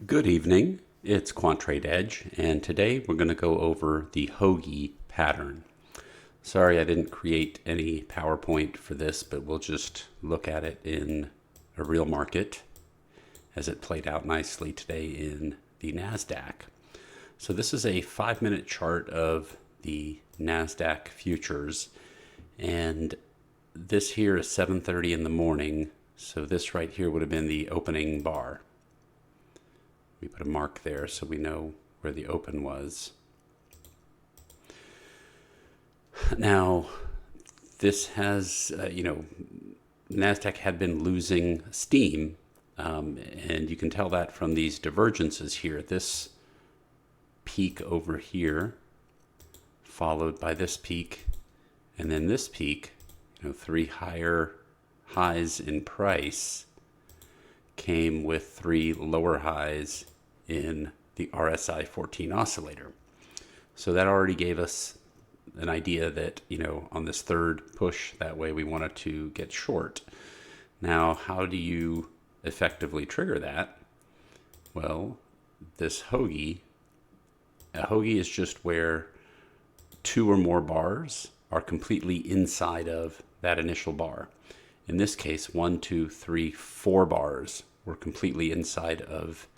Good evening, it's Quantrade Edge, and today we're going to go over the Hoagie pattern. Sorry I didn't create any PowerPoint for this, but we'll just look at it in a real market as it played out nicely today in the NASDAQ. So this is a 5-minute chart of the NASDAQ futures, and this here is 7:30 in the morning, so this right here would have been the opening bar. We put a mark there so we know where the open was. Now, this has, NASDAQ had been losing steam, and you can tell that from these divergences here. This peak over here, followed by this peak, and then this peak, three higher highs in price came with three lower highs in the RSI 14 oscillator. So that already gave us an idea that, on this third push that way we wanted to get short. Now, how do you effectively trigger that? Well, this Hoagie, a Hoagie is just where two or more bars are completely inside of that initial bar. In this case, 1, 2, 3, 4 bars were completely inside of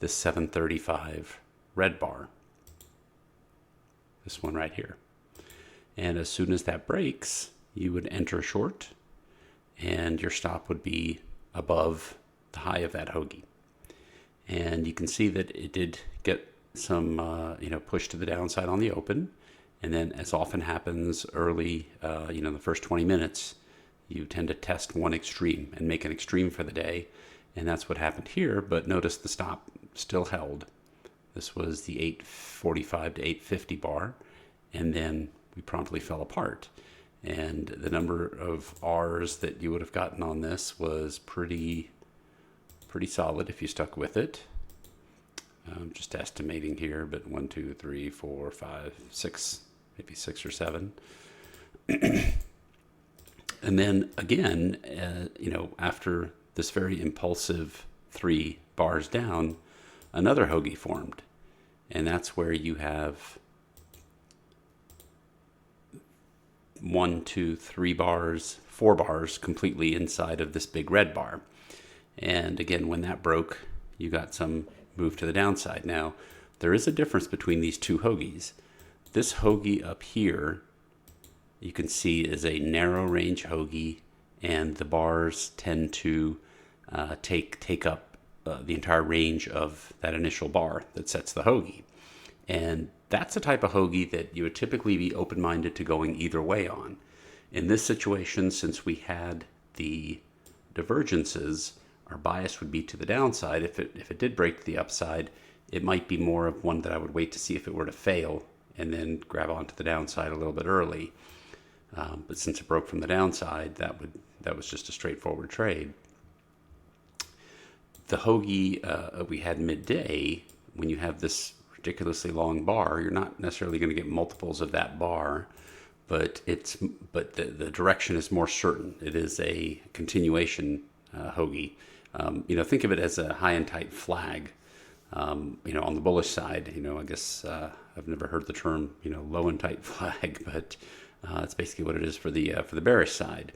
the 735 red bar. This one right here. And as soon as that breaks, you would enter short, and your stop would be above the high of that Hoagie. And you can see that it did get some, push to the downside on the open. And then, as often happens early, the first 20 minutes, you tend to test one extreme and make an extreme for the day. And that's what happened here. But notice the stop still held. This was the 845 to 850 bar. And then we promptly fell apart. And the number of R's that you would have gotten on this was pretty solid if you stuck with it. I'm just estimating here, but 1, 2, 3, 4, 5, 6, maybe 6 or 7. And then again, after this very impulsive 3 bars down, another Hoagie formed. And that's where you have 1, 2, 3 bars, 4 bars completely inside of this big red bar. And again, when that broke, you got some move to the downside. Now, there is a difference between these two Hoagies. This Hoagie up here, you can see, is a narrow range Hoagie, and the bars tend to take up the entire range of that initial bar that sets the Hoagie. And that's the type of Hoagie that you would typically be open-minded to going either way on. In this situation, since we had the divergences, our bias would be to the downside. If it did break to the upside, it might be more of one that I would wait to see if it were to fail and then grab onto the downside a little bit early. But since it broke from the downside, that was just a straightforward trade. The Hoagie we had midday, when you have this ridiculously long bar, you're not necessarily going to get multiples of that bar, but the direction is more certain. It is a continuation Hoagie. Think of it as a high and tight flag. On the bullish side, I guess I've never heard the term, low and tight flag, but that's basically what it is for the bearish side.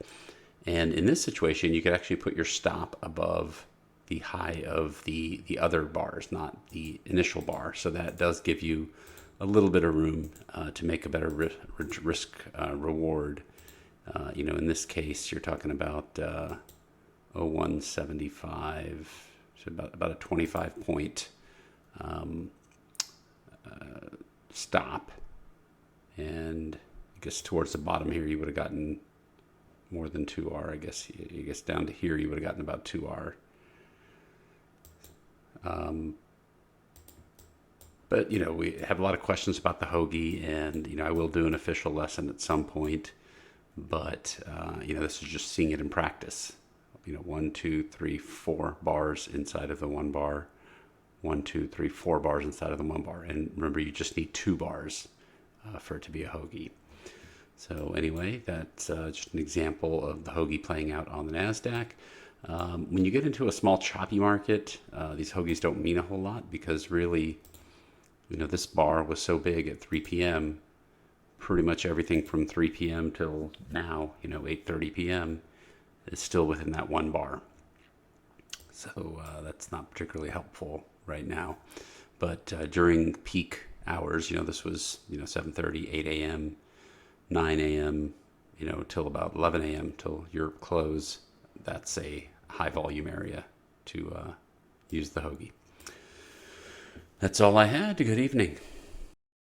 And in this situation, you could actually put your stop above the high of the other bars, not the initial bar. So that does give you a little bit of room to make a better risk reward. In this case, you're talking about 0175, so about a 25 point stop. And I guess towards the bottom here, you would have gotten more than 2R. I guess down to here, you would have gotten about 2R. But, we have a lot of questions about the Hoagie, and, I will do an official lesson at some point. But, this is just seeing it in practice. 1, 2, 3, 4 bars inside of the 1 bar. 1, 2, 3, 4 bars inside of the 1 bar. And remember, you just need 2 bars for it to be a Hoagie. So anyway, that's just an example of the Hoagie playing out on the NASDAQ. When you get into a small choppy market, these hoagies don't mean a whole lot because really, this bar was so big at 3 p.m. Pretty much everything from 3 p.m. till now, 8:30 p.m. is still within that one bar. So that's not particularly helpful right now. But during peak hours, this was 7:30, 8 a.m., 9 a.m., till about 11 a.m. till your close. That's a high volume area to use the hoagie. That's all I had. Good evening.